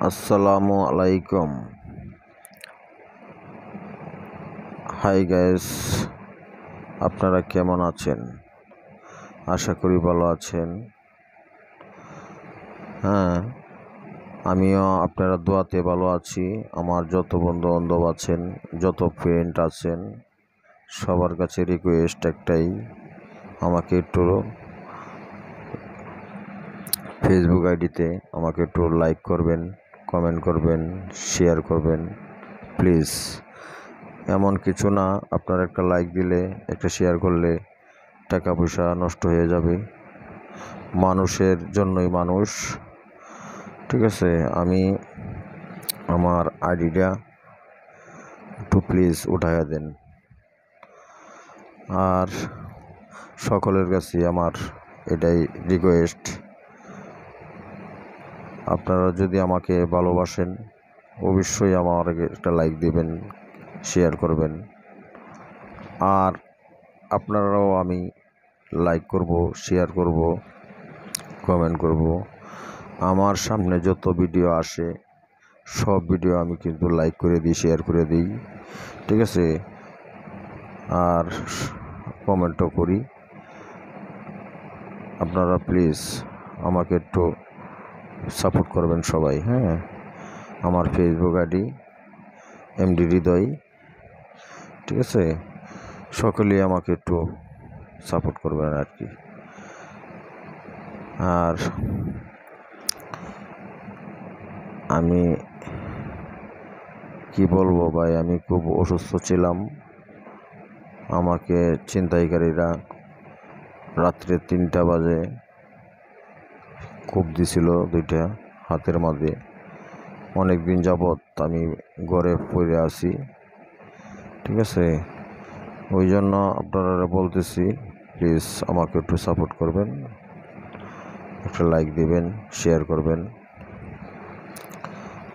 আসসালামু আলাইকুম। Hi guys, আপনারা কেমন আছেন? আশা করি ভালো আছেন। হ্যাঁ, আমিও আপনারা দোয়াতে ভালো আছি। আমার যত বন্ধু বান্ধব আছেন, যত ফ্রেন্ড আছেন, সবার কাছে রিকোয়েস্ট একটাই, আমাকে একটু ফেসবুক আইডিতে আমাকে একটু লাইক করবেন, কমেন্ট করবেন, শেয়ার করবেন প্লিজ। এমন কিছু না, আপনার একটা লাইক দিলে, একটা শেয়ার করলে টাকা পয়সা নষ্ট হয়ে যাবে। মানুষের জন্যই মানুষ, ঠিক আছে? আমি আমার আইডিটা একটু প্লিজ উঠাইয়া দেন। আর সকলের কাছে আমার এটাই রিকোয়েস্ট, আপনারা যদি আমাকে ভালোবাসেন অবশ্যই আমার একটা লাইক দিবেন, শেয়ার করবেন। আর আপনারাও আমি লাইক করব, শেয়ার করব, কমেন্ট করব। আমার সামনে যত ভিডিও আসে সব ভিডিও আমি কিন্তু লাইক করে দিই, শেয়ার করে দিই, ঠিক আছে? আর কমেন্টও করি। আপনারা প্লিজ আমাকে একটু সাপোর্ট করবেন সবাই। হ্যাঁ, আমার ফেসবুক আইডি এমডি হৃদয়, ঠিক আছে? সকলেই আমাকে একটু সাপোর্ট করবেন আর কি। আর আমি কি বলবো ভাই, আমি খুব অসুস্থ ছিলাম। আমাকে ছিনতাইকারীরা রাত্রে 3টা বাজে কোপ দিছিল, 2টা হাতের মাঝে। অনেক দিন যাবৎ আমি ঘরে পড়ে আছি, ঠিক আছে? ওই জন্য আপনারা বলতেছি প্লিজ আমাকে একটু সাপোর্ট করবেন, একটা লাইক দিবেন, শেয়ার করবেন।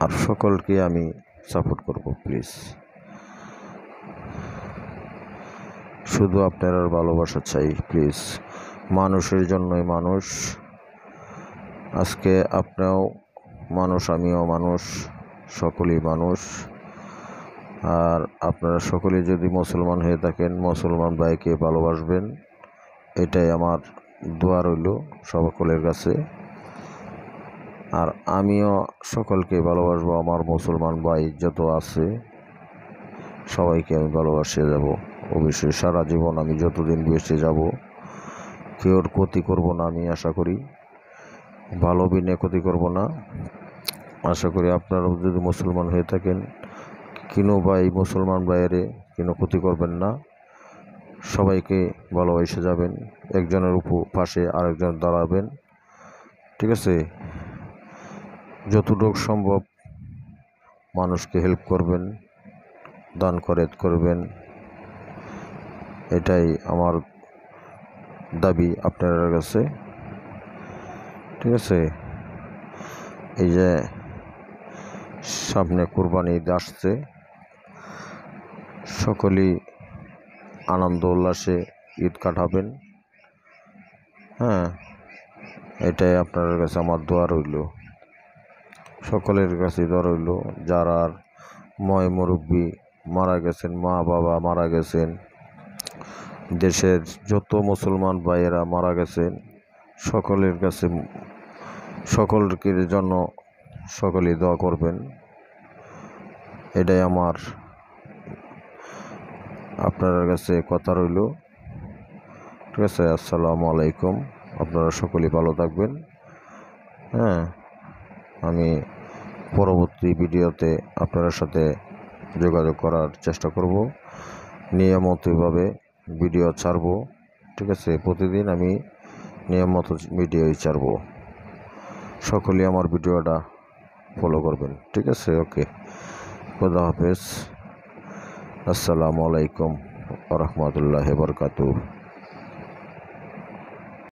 আর সকলকে আমি সাপোর্ট করব প্লিজ। শুধু আপনার ভালোবাসা চাই প্লিজ। মানুষের জন্যই মানুষ। আজকে আপনিও মানুষ, আমিও মানুষ, সকলেই মানুষ। আর আপনারা সকলেই যদি মুসলমান হয়ে থাকেন, মুসলমান ভাইকে ভালোবাসবেন, এটাই আমার দোয়া রইল সকলের কাছে। আর আমিও সকলকে ভালোবাসবো, আমার মুসলমান ভাই যত আছে সবাইকে আমি ভালোবাসে যাব অবশ্যই। সারা জীবন আমি যতদিন বেঁচে যাব কেউর ক্ষতি করব না, আমি আশা করি। ভালো বিনে ক্ষতি করব না, আশা করি। আপনারা যদি মুসলমান হয়ে থাকেন, কিনো ভাই মুসলমান ভাইয়েরে কিনো ক্ষতি করবেন না, সবাইকে ভালোবেসে যাবেন। একজনের পাশে আরেকজন দাঁড়াবেন, ঠিক আছে? যতটুকু সম্ভব মানুষকে হেল্প করবেন, দান খয়রাত করবেন, এটাই আমার দাবি আপনাদের কাছে, ঠিক আছে? এই যে সামনে কুরবানি ঈদ আসছে, সকলেই আনন্দ উল্লাসে ঈদ কাটাবেন। হ্যাঁ, এটাই আপনাদের কাছে আমার দোয়া রইল, সকলের কাছে দোয়া রইল। যারা মুরব্বী মারা গেছেন, মা বাবা মারা গেছেন, দেশের যত মুসলমান ভাইয়েরা মারা গেছেন, সকলের কাছে, সকলের জন্য সকলেই দোয়া করবেন। এটাই আমার আপনার কাছে কথা রইল, ঠিক আছে? আসসালামু আলাইকুম। আপনারা সকলেই ভালো থাকবেন। হ্যাঁ, আমি পরবর্তী ভিডিওতে আপনার সাথে যোগাযোগ করার চেষ্টা করব, নিয়মিতভাবে ভিডিও ছাড়ব, ঠিক আছে? প্রতিদিন আমি নিয়মিত ভিডিওই ছাড়ব। সকলেই আমার ভিডিওটা ফলো করবেন, ঠিক আছে? ওকে, খোদা হাফেজ। আসসালামু আলাইকুম ওয়া রাহমাতুল্লাহি ওয়া বারাকাতুহু।